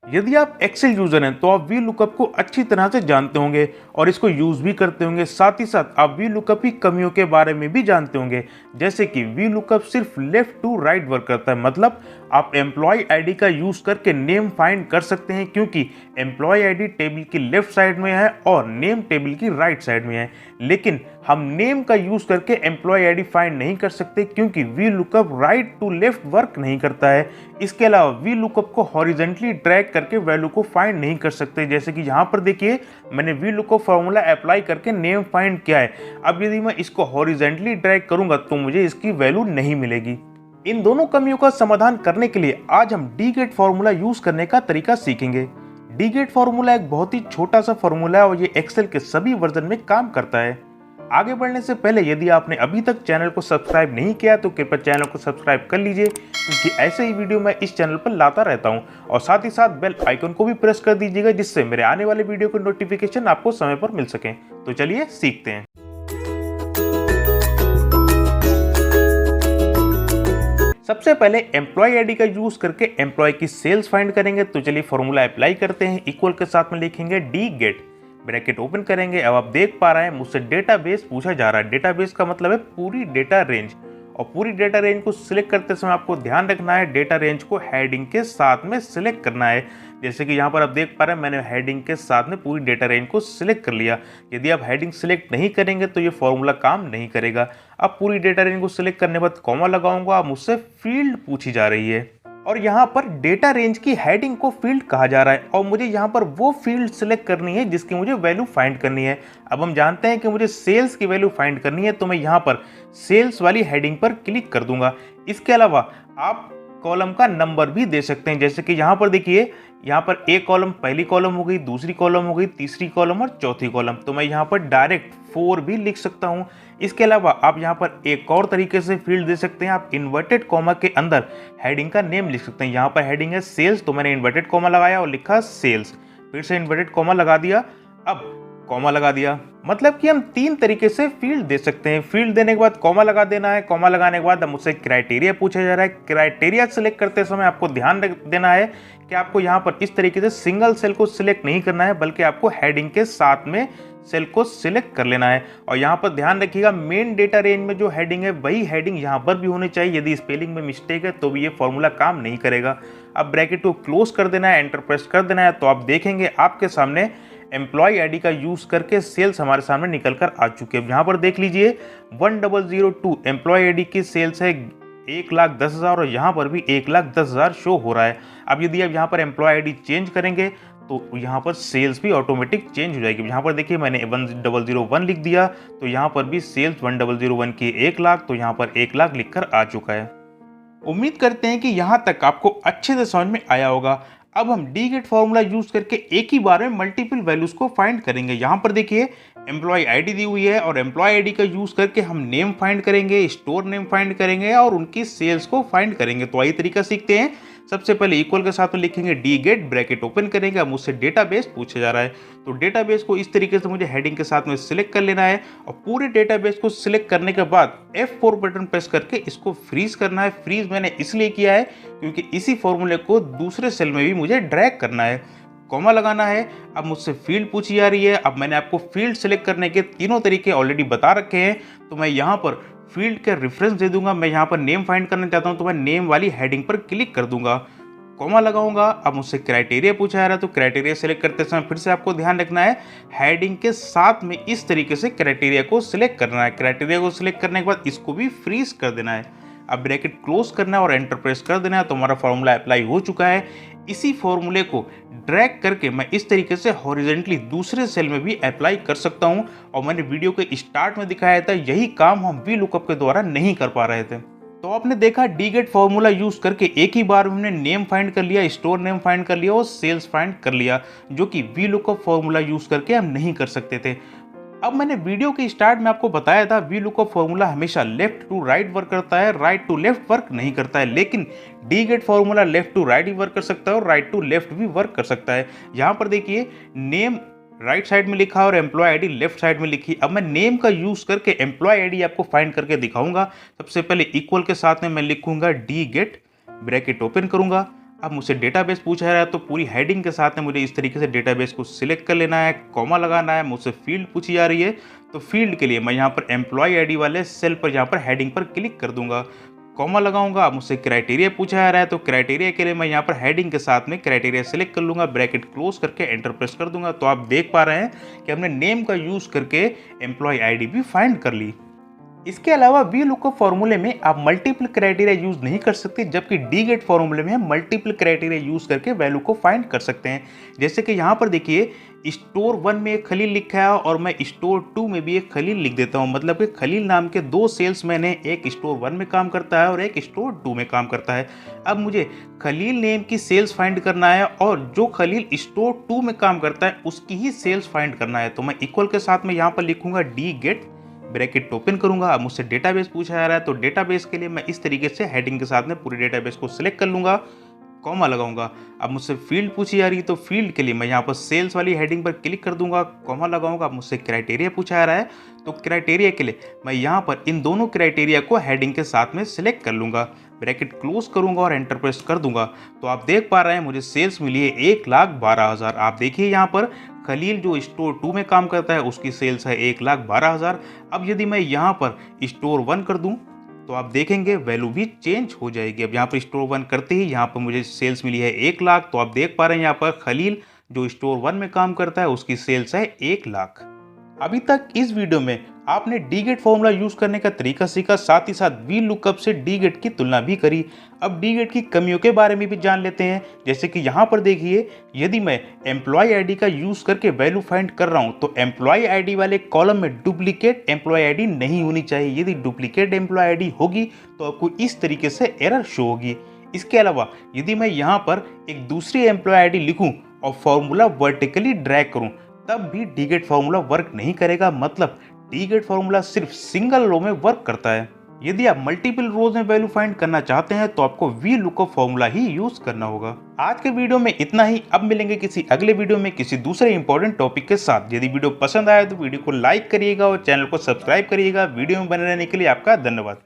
यदि आप Excel user हैं तो आप वी लुकअप को अच्छी तरह से जानते होंगे और इसको यूज भी करते होंगे। साथ ही साथ आप वी लुकअप की कमियों के बारे में भी जानते होंगे, जैसे कि वी लुकअप सिर्फ लेफ्ट टू राइट वर्क करता है। मतलब आप एम्प्लॉय आईडी का यूज करके नेम फाइंड कर सकते हैं, क्योंकि एम्प्लॉय आईडी टेबल की लेफ्ट साइड में है और नेम टेबल की राइट साइड में है। लेकिन हम नेम का यूज करके एम्प्लॉय आईडी फाइंड नहीं कर सकते, क्योंकि V lookup right to left work नहीं करता है। इसके अलावा वी लुकअप को हॉरिजेंटली ड्रैग करके वैल्यू को फाइंड नहीं कर सकते। जैसे कि यहाँ पर देखिए, मैंने वी लुकअप फॉर्मूला अप्लाई करके नेम फाइंड किया है। अब यदि मैं इसको हॉरिजेंटली ड्रैग करूंगा तो मुझे इसकी वैल्यू नहीं मिलेगी। इन दोनों कमियों का समाधान करने के लिए आज हम डी गेट फॉर्मूला यूज करने का तरीका सीखेंगे। डी गेट फॉर्मूला एक बहुत ही छोटा सा फॉर्मूला है और ये एक्सेल के सभी वर्जन में काम करता है। आगे बढ़ने से पहले यदि आपने अभी तक चैनल को सब्सक्राइब नहीं किया तो कृपया चैनल को सब्सक्राइब कर लीजिए, क्योंकि ऐसे ही वीडियो मैं इस चैनल पर लाता रहता हूं। और साथ ही साथ बेल आइकन को भी प्रेस कर दीजिएगा, जिससे मेरे आने वाले वीडियो के नोटिफिकेशन आपको समय पर मिल सके। तो चलिए सीखते हैं। सबसे पहले एम्प्लॉय आईडी का यूज करके एम्प्लॉय की सेल्स फाइंड करेंगे। तो चलिए फॉर्मूला अप्लाई करते हैं। इक्वल के साथ में लिखेंगे डी गेट, ब्रैकेट ओपन करेंगे। अब आप देख पा रहे हैं मुझसे डेटाबेस पूछा जा रहा है। डेटाबेस का मतलब है पूरी डेटा रेंज, और पूरी डेटा रेंज को सिलेक्ट करते समय आपको ध्यान रखना है डेटा रेंज को हेडिंग के साथ में सिलेक्ट करना है। जैसे कि यहाँ पर आप देख पा रहे हैं मैंने हेडिंग के साथ में पूरी डेटा रेंज को सिलेक्ट कर लिया। यदि आप हेडिंग सिलेक्ट नहीं करेंगे तो ये फॉर्मूला काम नहीं करेगा। अब पूरी डेटा रेंज को सिलेक्ट करने के बाद कॉमा लगाऊंगा। अब मुझसे फील्ड पूछी जा रही है और यहाँ पर डेटा रेंज की हेडिंग को फील्ड कहा जा रहा है, और मुझे यहाँ पर वो फील्ड सिलेक्ट करनी है जिसकी मुझे वैल्यू फाइंड करनी है। अब हम जानते हैं कि मुझे सेल्स की वैल्यू फाइंड करनी है, तो मैं यहाँ पर सेल्स वाली हेडिंग पर क्लिक कर दूंगा। इसके अलावा आप कॉलम का नंबर भी दे सकते हैं। जैसे कि यहाँ पर देखिए, यहाँ पर एक कॉलम पहली कॉलम हो गई, दूसरी कॉलम हो गई, तीसरी कॉलम और चौथी कॉलम, तो मैं यहाँ पर डायरेक्ट 4 भी लिख सकता हूँ। इसके अलावा आप यहाँ पर एक और तरीके से फील्ड दे सकते हैं। आप इन्वर्टेड कॉमा के अंदर हेडिंग का नेम लिख सकते हैं। यहाँ पर हेडिंग है सेल्स, तो मैंने इन्वर्टेड कॉमा लगाया और लिखा सेल्स, फिर से इन्वर्टेड कॉमा लगा दिया, अब कॉमा लगा दिया। मतलब कि हम 3 तरीके से फील्ड दे सकते हैं। फील्ड देने के बाद कॉमा लगा देना है, कॉमा लगाने के बाद अब मुझसे क्राइटेरिया पूछा जा रहा है। क्राइटेरिया सिलेक्ट करते समय आपको ध्यान देना है कि आपको यहाँ पर इस तरीके से सिंगल सेल को सिलेक्ट नहीं करना है, बल्कि आपको हेडिंग के साथ में सेल को सिलेक्ट कर लेना है। और यहाँ पर ध्यान रखिएगा मेन डेटा रेंज में जो हेडिंग है वही हेडिंग यहाँ पर भी होनी चाहिए। यदि स्पेलिंग में मिस्टेक है तो भी ये फॉर्मूला काम नहीं करेगा। अब ब्रैकेट को क्लोज कर देना है, एंटर प्रेस कर देना है, तो आप देखेंगे आपके सामने एम्प्लॉय आईडी का यूज करके सेल्स हमारे सामने निकल कर आ चुके हैं। यहाँ पर देख लीजिए 1002 एम्प्लॉय आईडी की सेल्स है 1,10,000 और यहाँ पर भी 1,10,000 शो हो रहा है। अब यदि आप यहाँ पर एम्प्लॉय आईडी चेंज करेंगे तो यहाँ पर सेल्स भी ऑटोमेटिक चेंज हो जाएगी। यहाँ पर देखिए मैंने 1001 लिख दिया, तो यहाँ पर भी सेल्स 1001 की 1,00,000, तो यहाँ पर 1,00,000 लिखकर आ चुका है। उम्मीद करते हैं कि यहाँ तक आपको अच्छे से समझ में आया होगा। अब हम डी गेट फॉर्मूला यूज करके एक ही बार में मल्टीपल वैल्यूज को फाइंड करेंगे। यहाँ पर देखिए एम्प्लॉय आईडी दी हुई है और एम्प्लॉय आईडी का यूज करके हम नेम फाइंड करेंगे, स्टोर नेम फाइंड करेंगे और उनकी सेल्स को फाइंड करेंगे। तो आइए तरीका सीखते हैं। सबसे पहले इक्वल के साथ में लिखेंगे डी गेट, ब्रैकेट ओपन करेंगे। अब मुझसे डेटाबेस पूछा जा रहा है, तो डेटाबेस को इस तरीके से मुझे हेडिंग के साथ में सिलेक्ट कर लेना है और पूरे डेटाबेस को सिलेक्ट करने के बाद F4 बटन प्रेस करके इसको फ्रीज करना है। फ्रीज मैंने इसलिए किया है क्योंकि इसी फॉर्मूले को दूसरे सेल में भी मुझे ड्रैग करना है। कॉमा लगाना है। अब मुझसे फील्ड पूछी जा रही है। अब मैंने आपको फील्ड सिलेक्ट करने के तीनों तरीके ऑलरेडी बता रखे हैं, तो मैं यहाँ पर फील्ड के रेफरेंस दे दूंगा। मैं यहाँ पर नेम फाइंड करना चाहता हूँ, तो मैं नेम वाली हेडिंग पर क्लिक कर दूंगा, कॉमा लगाऊंगा। अब मुझसे क्राइटेरिया पूछा जा रहा है, तो क्राइटेरिया सिलेक्ट करते समय फिर से आपको ध्यान रखना है हेडिंग के साथ में इस तरीके से क्राइटेरिया को सिलेक्ट करना है। क्राइटेरिया को सिलेक्ट करने के बाद इसको भी फ्रीज कर देना है। अब ब्रैकेट क्लोज करना है और एंटर प्रेस कर देना है, तो हमारा फॉर्मूला अप्लाई हो चुका है। इसी फॉर्मूले को ड्रैग करके मैं इस तरीके से हॉरिजेंटली दूसरे सेल में भी अप्लाई कर सकता हूं, और मैंने वीडियो के स्टार्ट में दिखाया था यही काम हम वी लुकअप के द्वारा नहीं कर पा रहे थे। तो आपने देखा डी गेट फॉर्मूला यूज करके एक ही बार हमने नेम फाइंड कर लिया, स्टोर नेम फाइंड कर लिया और सेल्स फाइंड कर लिया, जो कि वी लुकअप फॉर्मूला यूज करके हम नहीं कर सकते थे। अब मैंने वीडियो के स्टार्ट में आपको बताया था वी लुकअप फॉर्मूला हमेशा लेफ्ट टू राइट वर्क करता है, राइट टू लेफ्ट वर्क नहीं करता है। लेकिन D get formula left to right ही वर्क कर सकता है और राइट टू लेफ्ट भी वर्क कर सकता है। यहाँ पर देखिए नेम राइट साइड में लिखा और एम्प्लॉय आईडी लेफ्ट साइड में लिखी। अब मैं नेम का यूज करके एम्प्लॉय आईडी आपको फाइंड करके दिखाऊंगा। सबसे पहले इक्वल के साथ में मैं लिखूंगा डी गेट, ब्रैकेट ओपन करूंगा। अब मुझसे डेटाबेस पूछा रहा है तो पूरी हेडिंग के साथ में मुझे इस तरीके से डेटाबेस को सिलेक्ट कर लेना है, कॉमा लगाना है। मुझसे फील्ड पूछी जा रही है तो फील्ड के लिए मैं यहाँ पर एम्प्लॉय आईडी वाले सेल पर यहाँ पर हेडिंग पर क्लिक कर दूंगा, कॉमा लगाऊंगा। अब मुझसे क्राइटेरिया पूछा जा रहा है तो क्राइटेरिया के लिए मैं यहाँ पर हेडिंग के साथ में क्राइटेरिया सेलेक्ट कर लूंगा, ब्रैकेट क्लोज करके एंटर प्रेस कर दूंगा। तो आप देख पा रहे हैं कि हमने नेम का यूज करके एम्प्लॉय आईडी भी फाइंड कर ली। इसके अलावा वी लुकअप फॉर्मूले में आप मल्टीपल क्राइटेरिया यूज नहीं कर सकते, जबकि डी गेट फॉर्मूले में हम मल्टीपल क्राइटेरिया यूज करके वैल्यू को फाइंड कर सकते हैं। जैसे कि यहाँ पर देखिए स्टोर 1 में एक खलील लिखा है और मैं स्टोर 2 में भी एक खलील लिख देता हूँ। मतलब कि खलील नाम के 2 सेल्समैन हैं, एक स्टोर 1 में काम करता है और एक स्टोर 2 में काम करता है। अब मुझे खलील नेम की सेल्स फाइंड करना है और जो खलील स्टोर 2 में काम करता है उसकी ही सेल्स फाइंड करना है। तो मैं इक्वल के साथ में यहाँ पर लिखूंगा डी गेट, ब्रैकेट ओपन करूंगा। अब मुझसे डेटाबेस पूछा जा रहा है तो डेटाबेस के लिए मैं इस तरीके से हेडिंग के साथ में पूरे डेटाबेस को सिलेक्ट कर लूंगा, कॉमा लगाऊंगा। अब मुझसे फील्ड पूछी जा रही है तो फील्ड के लिए मैं यहाँ पर सेल्स वाली हेडिंग पर क्लिक कर दूंगा, कॉमा लगाऊंगा। अब मुझसे क्राइटेरिया पूछा जा रहा है तो क्राइटेरिया के लिए मैं यहाँ पर इन दोनों क्राइटेरिया को हेडिंग के साथ में सिलेक्ट कर लूंगा, ब्रैकेट क्लोज करूंगा और एंटर प्रेस कर दूंगा। तो आप देख पा रहे हैं मुझे सेल्स मिली है 1,12,000। आप देखिए यहाँ पर खलील जो स्टोर 2 में काम करता है उसकी सेल्स है 1,12,000। अब यदि मैं यहाँ पर स्टोर 1 कर दूं तो आप देखेंगे वैल्यू भी चेंज हो जाएगी। अब यहाँ पर स्टोर 1 करते ही यहाँ पर मुझे सेल्स मिली है 1,00,000। तो आप देख पा रहे हैं यहाँ पर खलील जो स्टोर 1 में काम करता है उसकी सेल्स है 1,00,000। अभी तक इस वीडियो में आपने डी गेट फॉर्मूला यूज करने का तरीका सीखा, साथ ही साथ वी लुकअप से डी गेट की तुलना भी करी। अब डी गेट की कमियों के बारे में भी जान लेते हैं। जैसे कि यहाँ पर देखिए यदि मैं एम्प्लॉय आईडी का यूज करके वैल्यू फाइंड कर रहा हूँ तो एम्प्लॉय आईडी वाले कॉलम में डुप्लीकेट एम्प्लॉय आईडी नहीं होनी चाहिए। यदि डुप्लीकेट एम्प्लॉय आईडी होगी तो आपको इस तरीके से एरर शो होगी। इसके अलावा यदि मैं यहाँ पर एक दूसरी एम्प्लॉय आईडी लिखूँ और फॉर्मूला वर्टिकली ड्रैग करूँ तब भी डी गेट फॉर्मूला वर्क नहीं करेगा। मतलब डी गेट फॉर्मूला सिर्फ सिंगल रो में वर्क करता है। यदि आप मल्टीपल रोज में वैल्यू फाइंड करना चाहते हैं तो आपको we lookup formula he use करना होगा। आज के वीडियो में इतना ही। अब मिलेंगे किसी अगले वीडियो में किसी दूसरे इंपॉर्टेंट टॉपिक के साथ। यदि वीडियो पसंद आया तो वीडियो को लाइक करिएगा और चैनल को सब्सक्राइब करिएगा। वीडियो में बने रहने के लिए आपका धन्यवाद।